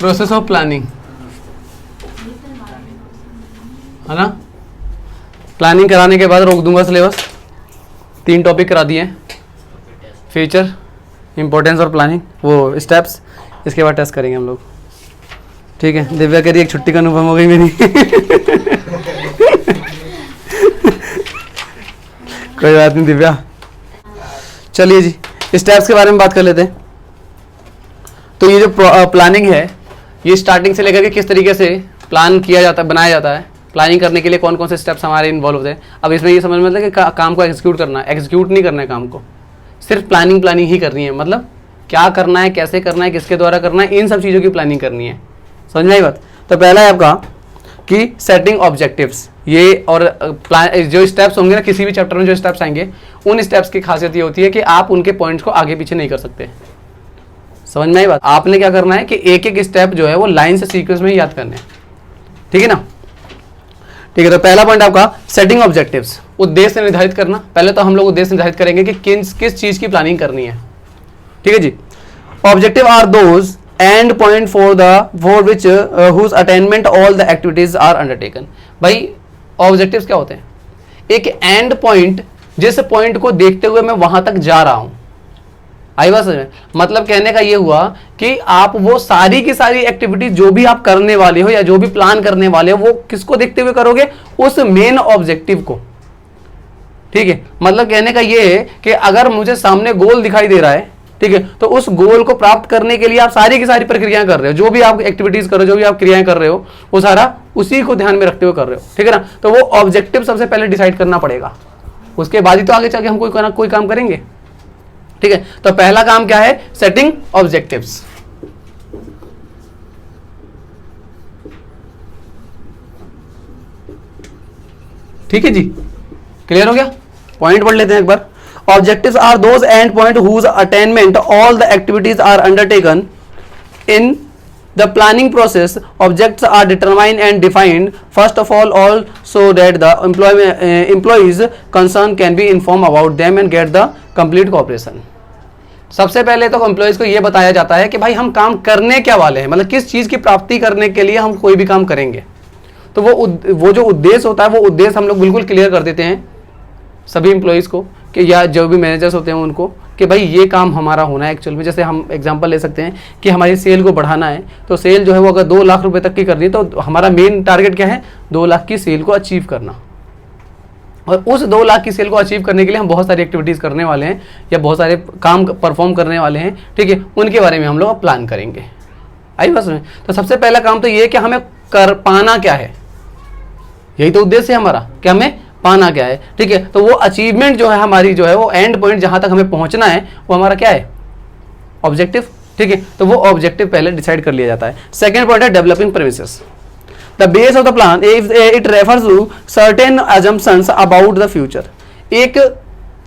Process of planning, है ना। Planning कराने के बाद रोक दूंगा सिलेबस। 3 टॉपिक करा दिए, फीचर, इंपॉर्टेंस और प्लानिंग, वो स्टेप्स। इसके बाद टेस्ट करेंगे हम लोग, ठीक है। दिव्या कह रही एक छुट्टी का अनुभव हो गई मेरी। कोई बात नहीं दिव्या। चलिए जी, स्टेप्स के बारे में बात कर लेते हैं। तो ये जो प्लानिंग है, ये स्टार्टिंग से लेकर के किस तरीके से प्लान किया जाता है, बनाया जाता है, प्लानिंग करने के लिए कौन कौन से स्टेप्स हमारे इन्वॉल्व होते हैं। अब इसमें ये समझ में आता है कि काम को एग्जीक्यूट करना है, एग्जीक्यूट नहीं करना है काम को, सिर्फ प्लानिंग ही करनी है। मतलब क्या करना है, कैसे करना है, किसके द्वारा करना है, इन सब चीज़ों की प्लानिंग करनी है। समझ में आई बात। तो पहला है आपका कि सेटिंग ऑब्जेक्टिव्स। ये और जो स्टेप्स होंगे ना, किसी भी चैप्टर में जो स्टेप्स आएंगे, उन स्टेप्स की खासियत ये होती है कि आप उनके पॉइंट्स को आगे पीछे नहीं कर सकते। समझ में आई बात। आपने क्या करना है कि एक एक स्टेप जो है वो लाइन से सीक्वेंस में ही याद करने हैं, ठीक है ना। ठीक है, तो पहला पॉइंट आपका सेटिंग ऑब्जेक्टिव्स, उद्देश्य निर्धारित करना। पहले तो हम लोग उद्देश्य निर्धारित करेंगे कि किस चीज की प्लानिंग करनी है, ठीक है जी। Objective are those end point for which whose attainment all the activities are undertaken. भाई ऑब्जेक्टिव्स क्या होते हैं? एक एंड पॉइंट, जिस पॉइंट को देखते हुए मैं वहां तक जा रहा हूं। आई बात समझ में? मतलब कहने का ये हुआ कि आप वो सारी की सारी एक्टिविटी जो भी आप करने वाले हो या जो भी प्लान करने वाले हो, वो किसको देखते हुए करोगे? उस मेन ऑब्जेक्टिव को, ठीक है। मतलब कहने का ये है कि अगर मुझे सामने गोल दिखाई दे रहा है, ठीक है, तो उस गोल को प्राप्त करने के लिए आप सारी की सारी प्रक्रियाएं कर रहे हो, जो भी आप एक्टिविटीज कर रहे हो, जो भी आप क्रियाएं कर रहे हो, वो सारा उसी को ध्यान में रखते हुए कर रहे हो, ठीक है ना। तो वो ऑब्जेक्टिव सबसे पहले डिसाइड करना पड़ेगा, उसके बाद ही तो आगे चल के हम कोई काम करेंगे, ठीक है। तो पहला काम क्या है? Setting objectives. ठीक है जी, क्लियर हो गया? पॉइंट पढ़ लेते हैं एक बार। Objectives are those end point whose attainment all the activities are undertaken in the planning process. Objects are determined and defined first of all so that the employees concerned can be informed about them and get the complete cooperation. सबसे पहले तो employees को यह बताया जाता है कि भाई हम काम करने क्या वाले हैं, मतलब किस चीज की प्राप्ति करने के लिए हम कोई भी काम करेंगे। तो वो जो उद्देश्य होता है, वो उद्देश्य हम लोग बिल्कुल क्लियर कर देते हैं सभी एम्प्लॉइज को, कि या जो भी मैनेजर्स होते हैं उनको, कि भाई ये काम हमारा होना है एक्चुअल में। जैसे हम एग्जांपल ले सकते हैं कि हमारी सेल को बढ़ाना है, तो सेल जो है वो अगर 2 लाख रुपए तक की करनी है, तो हमारा मेन टारगेट क्या है? 2 लाख की सेल को अचीव करना। और उस 2 लाख की सेल को अचीव करने के लिए हम बहुत सारी एक्टिविटीज़ करने वाले हैं या बहुत सारे काम परफॉर्म करने वाले हैं, ठीक है। उनके बारे में हम लोग प्लान करेंगे। आई बस में। तो सबसे पहला काम तो ये है कि हमें कर पाना क्या है, यही तो उद्देश्य है हमारा, कि हमें पाना क्या है, ठीक है। तो वो अचीवमेंट जो है हमारी, जो है वो एंड पॉइंट जहां तक हमें पहुंचना है, वो हमारा क्या है? ऑब्जेक्टिव, ठीक है। तो वो ऑब्जेक्टिव पहले डिसाइड कर लिया जाता है। सेकंड पॉइंट है developing premises. The base of the plan it refers to certain assumptions about the future. एक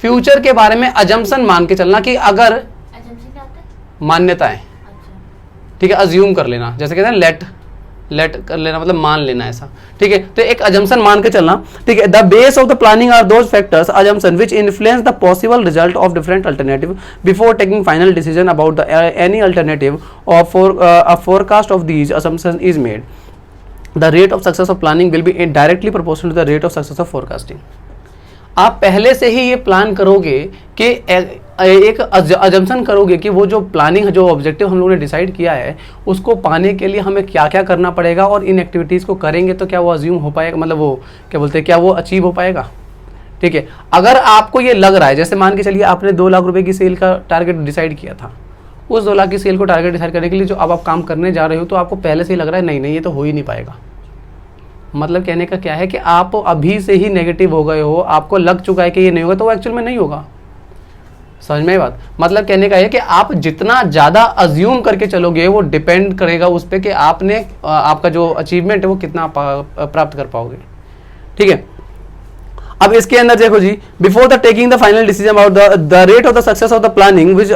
फ्यूचर के बारे में अजम्पशन मान के चलना, कि अगर मान्यताएं, ठीक है, अज्यूम कर लेना, जैसे कहते हैं लेट कर लेना, मतलब मान लेना ऐसा, ठीक है। तो एक अजम्पशन मान के चलना, ठीक है। The base of the planning are those factors assumption which influence the possible result of different alternative before taking final decision about the any alternative और for a forecast of these assumption is made. The rate of success of planning will be directly proportional to the rate of success of forecasting. आप पहले से ही ये plan करोगे कि एक assumption करोगे कि वो जो प्लानिंग, जो ऑब्जेक्टिव हम लोगों ने डिसाइड किया है, उसको पाने के लिए हमें क्या क्या करना पड़ेगा, और इन एक्टिविटीज़ को करेंगे तो क्या वो अज्यूम हो पाएगा, मतलब वो क्या बोलते हैं, क्या वो अचीव हो पाएगा, ठीक है। अगर आपको ये लग रहा है, जैसे मान के चलिए आपने 2 लाख रुपए की सेल का टारगेट डिसाइड किया था, उस 2 लाख की सेल को टारगेट डिसाइड करने के लिए जो अब आप काम करने जा रहे हो, तो आपको पहले से ही लग रहा है नहीं ये तो हो ही नहीं पाएगा। मतलब कहने का क्या है कि आप अभी से ही नेगेटिव हो गए हो, आपको लग चुका है कि ये नहीं होगा, तो वो एक्चुअल में नहीं होगा। समझ में बात? मतलब कहने का है कि आप जितना ज़्यादा अज्यूम करके चलोगे, वो डिपेंड करेगा उस पर कि आपने आपका जो अचीवमेंट है वो कितना प्राप्त कर पाओगे, ठीक है। अब इसके अंदर देखो जी, before the taking the final decision about the rate of the success of the planning which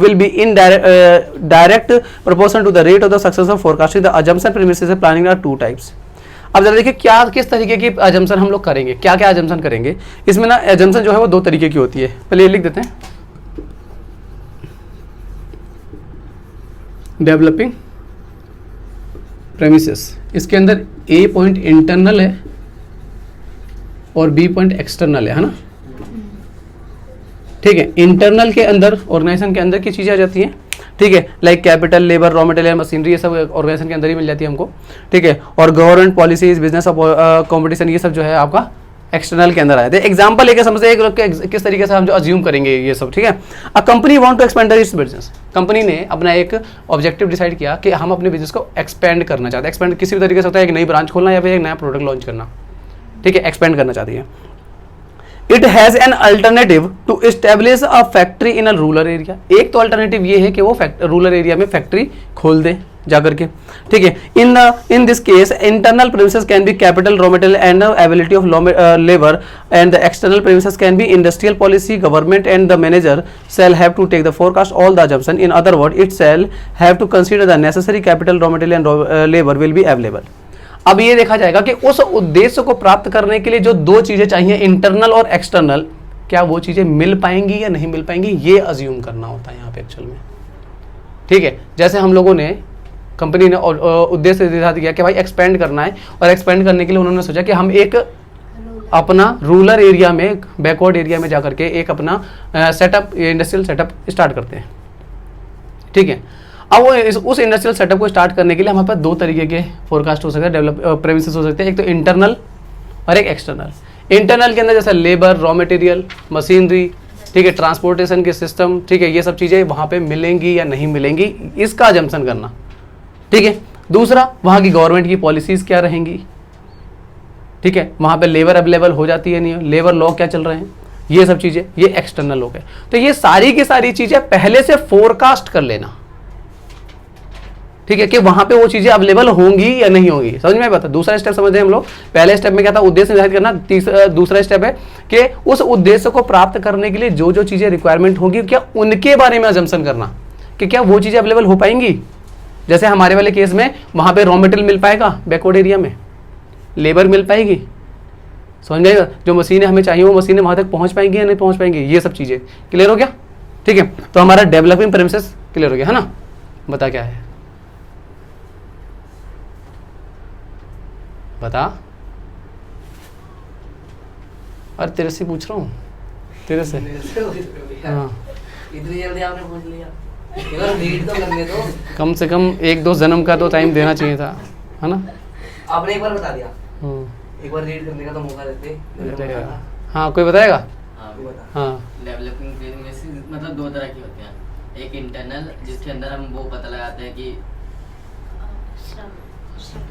will be in direct proportional to the rate of the success of forecasting. The assumption premises of planning are 2 types. अब जरा देखिए क्या किस तरीके की assumption हम लोग करेंगे, क्या क्या अजम्पशन करेंगे। इसमें ना अजम्पशन जो है वो 2 तरीके की होती है। पहले ये लिख देते हैं, डेवलपिंग प्रेमिसेस, इसके अंदर ए पॉइंट इंटरनल है और बी पॉइंट एक्सटर्नल है ना, ठीक है। इंटरनल के अंदर ऑर्गेनाइजेशन के अंदर की चीजें आ जाती हैं, ठीक है, like capital, labour, raw material, machinery, ये सब ऑर्गेनाइजेशन के अंदर ही मिल जाती है हमको, ठीक है। और गवर्नमेंट पॉलिसीज, बिजनेस कंपटीशन, ये सब जो है आपका एक्सटर्नल के अंदर आए थे। एग्जांपल लेके समझते हैं किस तरीके से हम जो अज्यूम करेंगे ये सब, ठीक है। A company want to expand its business, company ने अपना एक ऑब्जेक्टिव डिसाइड किया कि हम अपने बिजनेस को एक्सपेंड करना चाहते हैं। एक्सपेंड किसी भी तरीके से होता है, एक नई ब्रांच खोलना या फिर एक नया प्रोडक्ट लॉन्च करना, ठीक है, एक्सपेंड करना चाहती है। It has an alternative to establish a factory in a rural area, एक तो अल्टरनेटिव ये है कि वो रूरल एरिया में फैक्ट्री खोल दे जाकर के, ठीक है। In this case internal premises can be capital, raw material and availability of labour, and the external premises can be industrial policy, government and the manager shall have to take the forecast all the assumption. In other words, it shall have to consider the necessary capital, raw material and labor will be available. अब ये देखा जाएगा कि उस उद्देश्य को प्राप्त करने के लिए जो दो चीजें चाहिए, इंटरनल और एक्सटर्नल, क्या वो चीजें मिल पाएंगी या नहीं मिल पाएंगी, ये अज्यूम करना होता है यहाँ पे एक्चुअल में, ठीक है। जैसे हम लोगों ने, कंपनी ने उद्देश्य निर्धारित किया कि भाई एक्सपेंड करना है, और एक्सपेंड करने के लिए उन्होंने सोचा कि हम एक अपना रूरल एरिया में, बैकवर्ड एरिया में जाकर के एक अपना सेटअप, इंडस्ट्रियल सेटअप स्टार्ट करते हैं, ठीक है। अब वो उस इंडस्ट्रियल सेटअप को स्टार्ट करने के लिए हमारे पास दो तरीके के फोरकास्ट हो सकते हैं, डेवलप प्रेमिसेस हो सकते हैं, एक तो इंटरनल और एक एक्सटर्नल। इंटरनल के अंदर जैसे लेबर, रॉ मटेरियल, मशीनरी, ठीक है, ट्रांसपोर्टेशन के सिस्टम, ठीक है, ये सब चीज़ें वहाँ पे मिलेंगी या नहीं मिलेंगी, इसका अजम्पशन करना, ठीक है। दूसरा, वहाँ की गवर्नमेंट की पॉलिसीज़ क्या रहेंगी, ठीक है, वहाँ पे लेबर अवेलेबल हो जाती है नहीं, लेबर लॉ क्या चल रहे हैं, ये सब चीज़ें, ये एक्सटर्नल हो गए। तो ये सारी की सारी चीज़ें पहले से फोरकास्ट कर लेना, ठीक है, कि वहां पे वो चीजें अवेलेबल होंगी या नहीं होंगी, समझ में आता। दूसरा स्टेप समझते हैं हम लोग। पहले स्टेप में क्या था, उद्देश्य निर्धारित करना। दूसरा स्टेप है कि उस उद्देश्य को प्राप्त करने के लिए जो जो चीजें रिक्वायरमेंट होंगी, क्या उनके बारे में अजम्पशन करना कि क्या वो चीजें अवेलेबल हो पाएंगी। जैसे हमारे वाले केस में वहां पे रॉ मटेरियल मिल पाएगा, बैकवर्ड एरिया में लेबर मिल पाएगी, समझ में आएगा, जो मशीनें हमें चाहिए वो मशीनें वहां तक पहुंच पाएंगी या नहीं पहुंच पाएंगी, ये सब चीजें क्लियर हो गया, ठीक है। तो हमारा डेवलपिंग प्रेमिसेस क्लियर हो गया है ना। बता क्या है, बता। अरे तेरे से पूछ रहा हूँ, तेरे से। हाँ, इतनी जल्दी आपने पूछ लिया, रीड तो करने दो। कम से कम 1-2 जन्म का तो टाइम देना चाहिए था, है ना। आपने एक बार बता दिया, एक बार रीड करने का तो मौका देते। हाँ, कोई बताएगा। हाँ, डेवलपिंग प्रेमिसेस मतलब दो तरह की होते हैं, एक इंटरनल जिसके अंदर हम वो पता लगाते हैं कि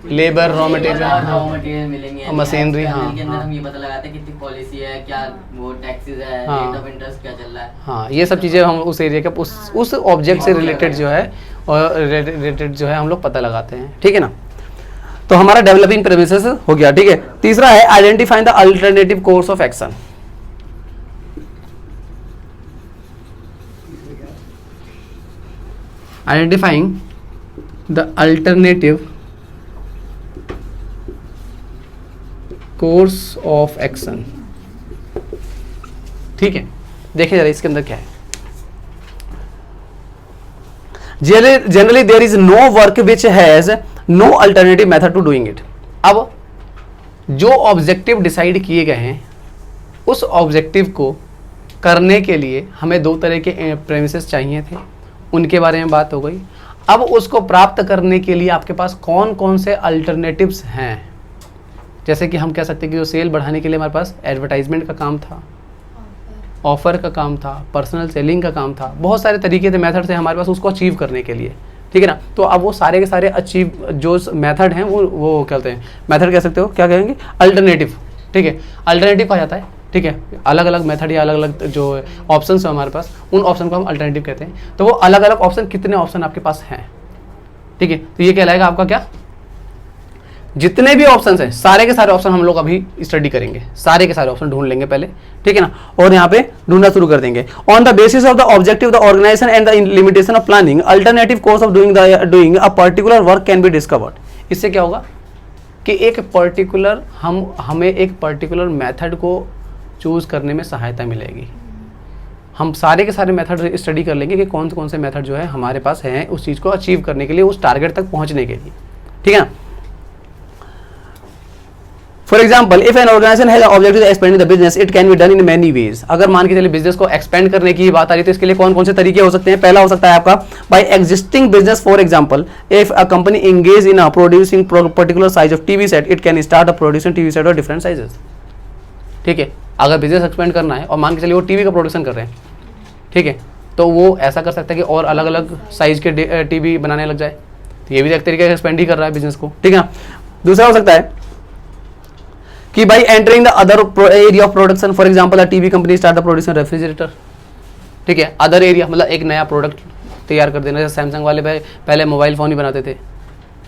लेबर, रॉ मटेरियल मिलेंगे, मशीनरी, हाँ, के अंदर हम ये पता लगाते हैं कितनी पॉलिसी है, क्या वो टैक्सेस है, रेट ऑफ इंटरेस्ट क्या चल रहा है। हाँ, ये सब चीज़ें हम उस एरिया के उस ऑब्जेक्ट से रिलेटेड जो है, और रिलेटेड जो है हम लोग पता लगाते हैं, ठीक है ना। तो हमारा डेवलपिंग प्रेमिसेस हो गया, ठीक है। तीसरा है identifying the alternative course of action. Identifying the alternative course of action, ठीक है। देखिए जरा इसके अंदर क्या है। Generally there is no work which has no alternative method to doing it. अब जो ऑब्जेक्टिव डिसाइड किए गए हैं, उस ऑब्जेक्टिव को करने के लिए हमें दो तरह के प्रेमिसेस चाहिए थे, उनके बारे में बात हो गई। अब उसको प्राप्त करने के लिए आपके पास कौन कौन से अल्टरनेटिव्स हैं, जैसे कि हम कह सकते हैं कि जो सेल बढ़ाने के लिए हमारे पास एडवर्टाइजमेंट का काम था, ऑफर का काम था, पर्सनल सेलिंग का काम था, बहुत सारे तरीके थे, मेथड थे हमारे पास उसको अचीव करने के लिए, ठीक है ना। तो अब वो सारे के सारे अचीव जो मेथड हैं वो कहते हैं, मेथड कह सकते हो, क्या कहेंगे, अल्टरनेटिव, ठीक है। अल्टरनेटिव कहा जाता है, ठीक है। अलग अलग मेथड या अलग अलग जो ऑप्शंस है हमारे पास, उन ऑप्शन को हम अल्टरनेटिव कहते हैं। तो वो अलग अलग ऑप्शन, कितने ऑप्शन आपके पास हैं, ठीक है। तो ये कहलाएगा आपका क्या, जितने भी ऑप्शंस हैं सारे के सारे ऑप्शन हम लोग अभी स्टडी करेंगे, सारे के सारे ऑप्शन ढूंढ लेंगे पहले, ठीक है ना, और यहाँ पे ढूंढना शुरू कर देंगे। On the basis of the objective, the organisation and the limitation of planning, alternative course of doing a particular work can be discovered. इससे क्या होगा कि एक पर्टिकुलर हमें एक पर्टिकुलर मेथड को चूज करने में सहायता मिलेगी। हम सारे के सारे मेथड स्टडी कर लेंगे कि कौन से मेथड जो है हमारे पास हैं उस चीज़ को अचीव करने के लिए, उस टारगेट तक पहुँचने के लिए, ठीक है। For example if an organisation has objective expanding the business it can be done in many ways. अगर मान के चलिए बिजनेस को एक्सपेंड करने की बात आ रही है तो इसके लिए कौन कौन से तरीके हो सकते हैं। पहला हो सकता है आपका by existing business. For example if a company engage in producing particular size of TV set it can start producing TV set of different sizes. ठीक है, अगर बिजनेस एक्सपेंड करना है और मान के चलिए वो टीवी का प्रोडक्शन कर रहे हैं, ठीक है, तो वो ऐसा कर सकता है कि और अलग अलग साइज के टीवी बनाने लग जाए। तो ये भी एक तरीके से एक्सपेंड ही कर रहा है बिजनेस को। ठीक है, दूसरा हो सकता है कि भाई entering the other area of production. For example a TV company start the producing refrigerator. ठीक है, अदर एरिया मतलब एक नया प्रोडक्ट तैयार कर देना। जैसे सैमसंग वाले भाई पहले मोबाइल फ़ोन ही बनाते थे,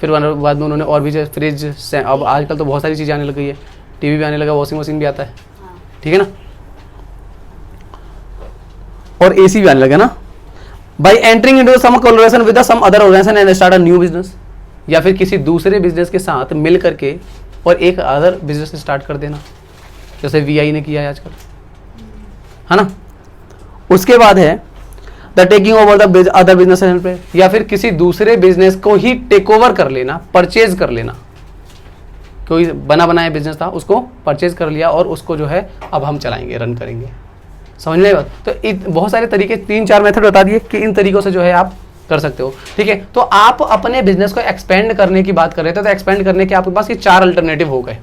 फिर बाद में उन्होंने और भी फ्रिज, अब आजकल तो बहुत सारी चीज़ें आने लग गई है, टीवी भी आने लगा, वॉशिंग मशीन भी आता है, ठीक है ना, और एसी भी आने लगा ना। By entering into some collaboration with some other organisation and start a new business. या फिर किसी दूसरे बिजनेस के साथ मिल करके और एक अदर बिजनेस स्टार्ट कर देना, जैसे वीआई ने किया है आजकल, है ना। उसके बाद है the taking over the other business, या फिर किसी दूसरे बिजनेस को ही टेक ओवर कर लेना, परचेज कर लेना। कोई बना बनाया बिजनेस था उसको परचेज कर लिया और उसको जो है अब हम चलाएंगे, रन करेंगे। समझ में आई बात। तो बहुत सारे तरीके, 3-4 मेथड बता दिए कि इन तरीकों से जो है आप कर सकते हो। ठीक है, तो आप अपने बिजनेस को एक्सपेंड करने की बात कर रहे थे, तो एक्सपेंड करने के आपके पास ये 4 अल्टरनेटिव हो गए।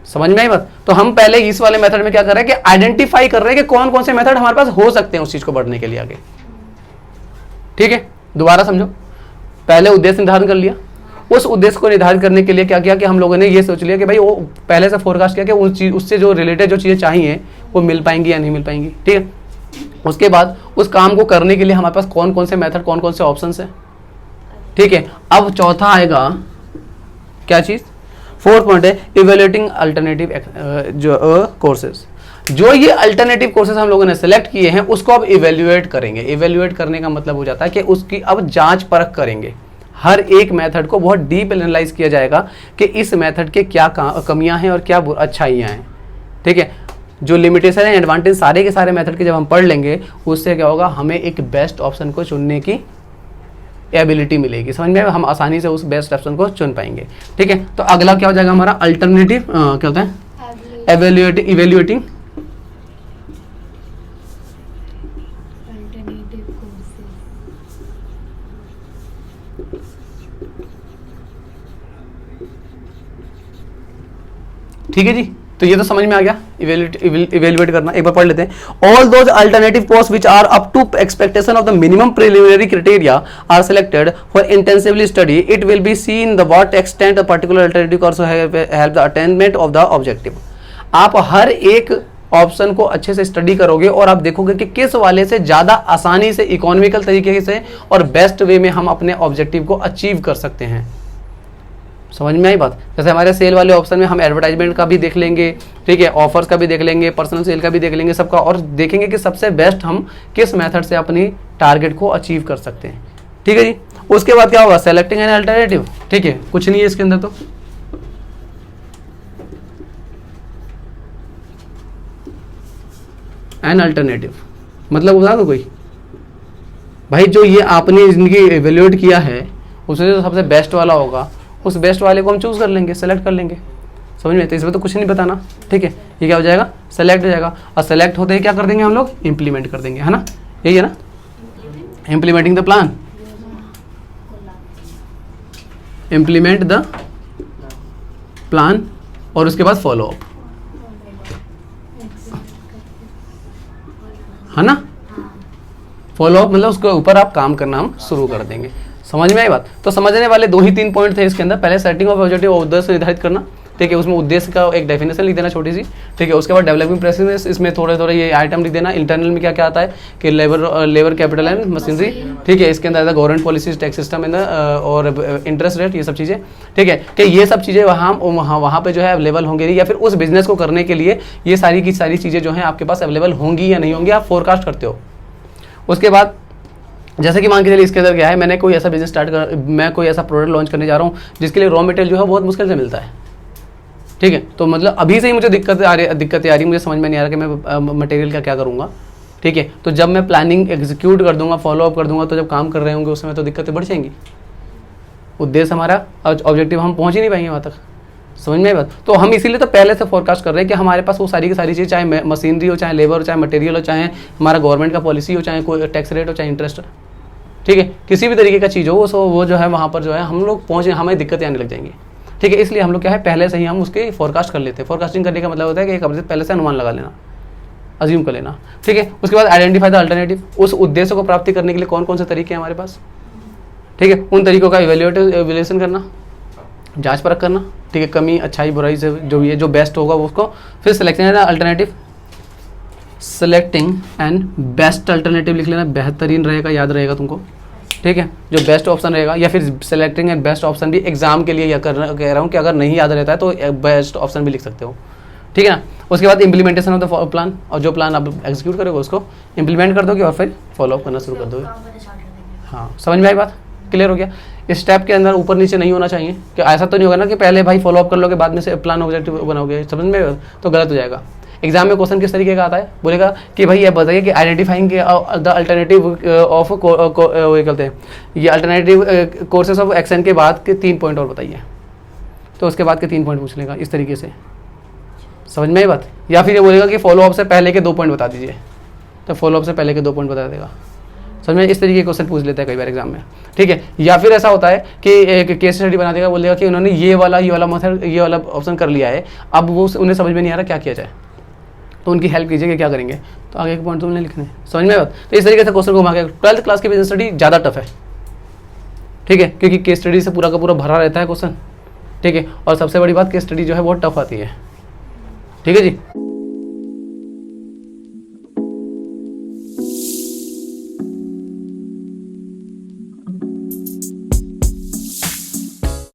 समझ में आई बात। तो हम पहले इस वाले मेथड में क्या कर रहे हैं कि आइडेंटिफाई कर रहे हैं कि कौन कौन से मेथड हमारे पास हो सकते हैं उस चीज को बढ़ने के लिए आगे। ठीक है, दोबारा समझो। पहले उद्देश्य निर्धारण कर लिया, उस उद्देश्य को निर्धारित करने के लिए क्या किया कि हम लोगों ने ये सोच लिया कि भाई वो पहले से फोरकास्ट किया कि उस चीज, उससे जो रिलेटेड जो चीज़ें चाहिए वो मिल पाएंगी या नहीं मिल पाएंगी। ठीक है, उसके बाद उस काम को करने के लिए हमारे पास कौन कौन से मेथड, कौन कौन से ऑप्शंस हैं। ठीक है, अब चौथा आएगा क्या चीज़, 4th पॉइंट है इवेल्युएटिंग अल्टरनेटिव जो कोर्सेज। जो ये अल्टरनेटिव कोर्सेज हम लोगों ने सेलेक्ट किए हैं उसको अब इवेल्युएट करेंगे। इवेल्युएट करने का मतलब हो जाता है कि उसकी अब जांच परख करेंगे। हर एक मेथड को बहुत डीप एनालाइज किया जाएगा कि इस मेथड के क्या कमियां हैं और क्या अच्छाइयां हैं। ठीक है, जो लिमिटेशन है, एडवांटेज सारे के सारे मेथड के जब हम पढ़ लेंगे उससे क्या होगा, हमें एक बेस्ट ऑप्शन को चुनने की एबिलिटी मिलेगी। समझ में, हम आसानी से उस बेस्ट ऑप्शन को चुन पाएंगे। ठीक है, तो अगला क्या हो जाएगा हमारा अल्टरनेटिव, क्या होता है, इवेल्युएटिंग ठीक है जी। तो ये तो समझ में आ गया, इवेल्युएट करना। एक बार पढ़ लेते हैं। All those alternative course which are up to expectation of the minimum preliminary criteria are selected for intensively study. It will be seen the what extent a particular alternative course help the attainment of the objective. आप हर एक option को अच्छे से study करोगे और आप देखोगे कि किस वाले से ज़्यादा आसानी से, इकोनॉमिकल तरीके से और बेस्ट वे में हम अपने ऑब्जेक्टिव को अचीव कर सकते हैं। समझ में आई बात। जैसे हमारे सेल वाले ऑप्शन में हम एडवर्टाइजमेंट का भी देख लेंगे, ठीक है, ऑफर्स का भी देख लेंगे, पर्सनल सेल का भी देख लेंगे, सबका, और देखेंगे कि सबसे बेस्ट हम किस मेथड से अपनी टारगेट को अचीव कर सकते हैं। ठीक है जी। उसके बाद क्या होगा, सेलेक्टिंग एन अल्टरनेटिव। ठीक है, कुछ नहीं है इसके अंदर। तो एन अल्टरनेटिव मतलब बता दो कोई, भाई जो ये आपने जिंदगी इवेल्युएट किया है उसमें जो सबसे बेस्ट वाला होगा उस बेस्ट वाले को हम चूज कर लेंगे, सेलेक्ट कर लेंगे। समझ में, तो इसमें तो कुछ नहीं बताना। ठीक है, ये क्या हो जाएगा, सेलेक्ट हो जाएगा। और सेलेक्ट होते ही क्या कर देंगे हम लोग, इंप्लीमेंट कर देंगे, है ना, यही है ना, implementing the plan, implement the plan, और उसके बाद फॉलो अप, है ना। फॉलो अप मतलब उसके ऊपर आप काम करना हम शुरू कर देंगे। समझ में आई बात। तो समझने वाले 2 ही 3 पॉइंट थे इसके अंदर। पहले सेटिंग ऑफ ऑब्जेक्टिव, उद्देश्य निर्धारित करना, ठीक है, उसमें उद्देश्य का एक डेफिनेशन लिख देना छोटी सी, ठीक है। उसके बाद डेवलपिंग प्रोसेस, इसमें थोड़े थोड़े ये आइटम लिख देना। इंटरनल में क्या क्या आता है कि लेबर कैपिटल एंड मशीनरी, ठीक है। इसके अंदर आता है government policies, tax system in और इंटरेस्ट रेट, ये सब चीज़ें, ठीक है, कि ये सब चीज़ें वहाँ पे जो है अवेलेबल होंगे नहीं, या फिर उस बिजनेस को करने के लिए ये सारी की सारी चीज़ें जो हैं आपके पास अवेलेबल होंगी या नहीं होंगी, आप फोरकास्ट करते हो। उसके बाद जैसे कि मान के चलिए इसके अंदर क्या है, मैंने कोई ऐसा बिजनेस मैं कोई ऐसा प्रोडक्ट लॉन्च करने जा रहा हूँ जिसके लिए रॉ मटेरियल जो है बहुत मुश्किल से मिलता है। ठीक है, तो मतलब अभी से ही मुझे दिक्कतें आ रही, मुझे समझ में नहीं आ रहा कि मैं मटेरियल का क्या करूँगा। ठीक है, तो जब मैं प्लानिंग एग्जीक्यूट कर दूंगा, फॉलो अप कर दूंगा, तो जब काम कर रहे होंगे उसमें तो दिक्कतें बढ़ जाएंगी। उद्देश्य हमारा ऑब्जेक्टिव हम पहुंच ही नहीं पाएंगे वहाँ तक। समझ में आई बात? तो हम इसीलिए तो पहले से फोरकास्ट कर रहे हैं कि हमारे पास वो सारी की सारी चीज़, चाहे मशीनरी हो, चाहे लेबर हो, चाहे मटेरियल हो, चाहे हमारा गवर्नमेंट का पॉलिसी हो, चाहे कोई टैक्स रेट हो, चाहे इंटरेस्ट हो, ठीक है, किसी भी तरीके का चीज़ हो, वो जो है वहाँ पर जो है हम लोग पहुँचे, हमें दिक्कतें आने लग जाएंगी। ठीक है, इसलिए हम लोग क्या है पहले से ही हम उसके फोरकास्ट कर लेते हैं। फोरकास्टिंग करने का मतलब होता है कि एक अपने पहले से अनुमान लगा लेना, अज्यूम कर लेना। ठीक है, उसके बाद आइडेंटिफाई द अल्टरनेटिव, उस उद्देश्य को प्राप्ति करने के लिए कौन कौन से तरीके हैं हमारे पास। ठीक है, उन तरीकों का इवेल्युएशन करना, जांच परख करना। ठीक है, कमी अच्छाई बुराई से जो भी है, जो बेस्ट होगा वो उसको, फिर सिलेक्शन है ना alternative, selecting and best alternative लिख लेना, बेहतरीन रहेगा, याद रहेगा तुमको। ठीक है, जो बेस्ट ऑप्शन रहेगा, या फिर सेलेक्टिंग एंड बेस्ट ऑप्शन भी एग्जाम के लिए या कह रहा हूँ कि अगर नहीं याद रहता है तो बेस्ट ऑप्शन भी लिख सकते हो। ठीक है ना। उसके बाद इम्प्लीमेंटेशन ऑफ द प्लान, और जो प्लान आप एग्जीक्यूट करोगे उसको इम्प्लीमेंट कर दोगे और फिर फॉलो अप करना शुरू कर दोगे। हाँ, समझ में आई बात? क्लियर हो गया? इस स्टेप के अंदर ऊपर नीचे नहीं होना चाहिए, कि ऐसा तो नहीं होगा ना कि पहले भाई फॉलो अप कर लोगे बाद में से प्लान ऑब्जेक्टिव बनाओगे, समझ में? तो गलत हो जाएगा। एग्जाम में क्वेश्चन किस तरीके का आता है, बोलेगा कि भाई ये बताइए कि आइडेंटिफाइंग द अल्टरनेटिव ऑफ ये कहते हैं, ये अल्टरनेटिव कोर्सेज ऑफ एक्शन के बाद के 3 पॉइंट और बताइए, तो उसके बाद के 3 पॉइंट पूछ लेगा इस तरीके से। समझ में आई बात? या फिर ये बोलेगा कि फॉलो अप से पहले के 2 पॉइंट बता दीजिए, तो फॉलो अप से पहले के 2 पॉइंट बता देगा। समझ में? इस तरीके के क्वेश्चन पूछ लेता है कई बार एग्जाम में। ठीक है, या फिर ऐसा होता है कि एक केस स्टडी बना देगा, बोलेगा कि उन्होंने ये वाला मेथड, ये वाला ऑप्शन कर लिया है, अब वो उन्हें समझ में नहीं आ रहा क्या किया जाए, तो उनकी हेल्प कीजिए कि क्या करेंगे, तो आगे के पॉइंट तुमने लिखने। समझ में बात? तो इस तरीके से क्वेश्चन घुमा के 12th क्लास की बिजनेस स्टडी ज़्यादा टफ है। ठीक है, क्योंकि केस स्टडी से पूरा का पूरा भरा रहता है क्वेश्चन। ठीक है, और सबसे बड़ी बात केस स्टडी जो है बहुत टफ आती है। ठीक है जी।